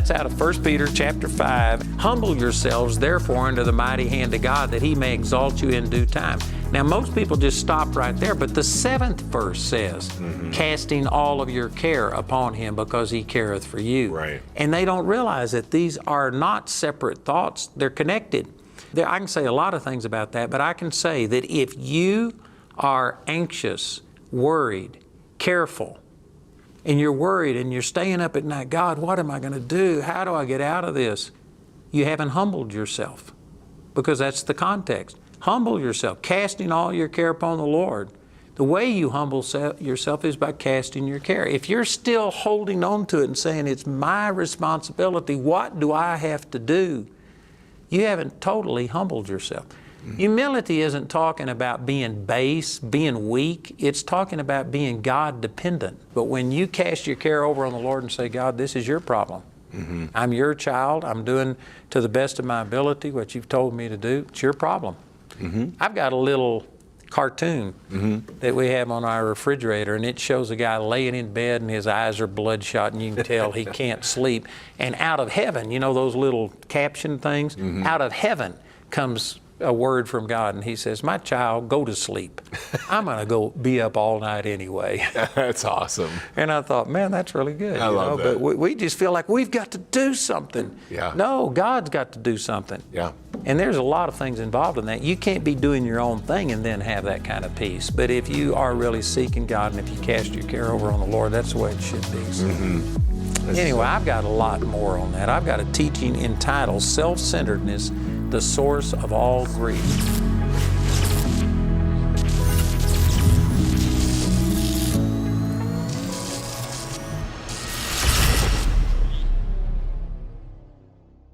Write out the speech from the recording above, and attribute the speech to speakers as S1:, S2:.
S1: that's out of 1 Peter chapter 5. Humble yourselves, therefore, under the mighty hand of God, that he may exalt you in due time. Now, most people just stop right there, but the 7th verse says, casting all of your care upon him because he careth for you.
S2: Right.
S1: And they don't realize that these are not separate thoughts, they're connected. I can say a lot of things about that, but I can say that if you are anxious, worried, careful, and you're worried and you're staying up at night, God, what am I going to do? How do I get out of this? You haven't humbled yourself, because that's the context. Humble yourself, casting all your care upon the Lord. The way you humble yourself is by casting your care. If you're still holding on to it and saying, it's my responsibility, what do I have to do? You haven't totally humbled yourself. Humility isn't talking about being base, being weak. It's talking about being God dependent. But when you cast your care over on the Lord and say, God, this is your problem. I'm your child. I'm doing to the best of my ability what you've told me to do. It's your problem. I've got a little cartoon that we have on our refrigerator, and it shows a guy laying in bed and his eyes are bloodshot and you can tell he can't sleep. And out of heaven, you know those little caption things? Out of heaven comes a word from God, and he says, my child, go to sleep. I'm going to go be up all night anyway.
S2: That's awesome.
S1: And I thought, man, that's really good.
S2: I love that.
S1: But we just feel like we've got to do something.
S2: Yeah.
S1: No, God's got to do something.
S2: Yeah.
S1: And there's a lot of things involved in that. You can't be doing your own thing and then have that kind of peace. But if you are really seeking God and if you cast your care over on the Lord, that's the way it should be. So. Anyway, I've got a lot more on that. I've got a teaching entitled Self-Centeredness, the Source of All Grief.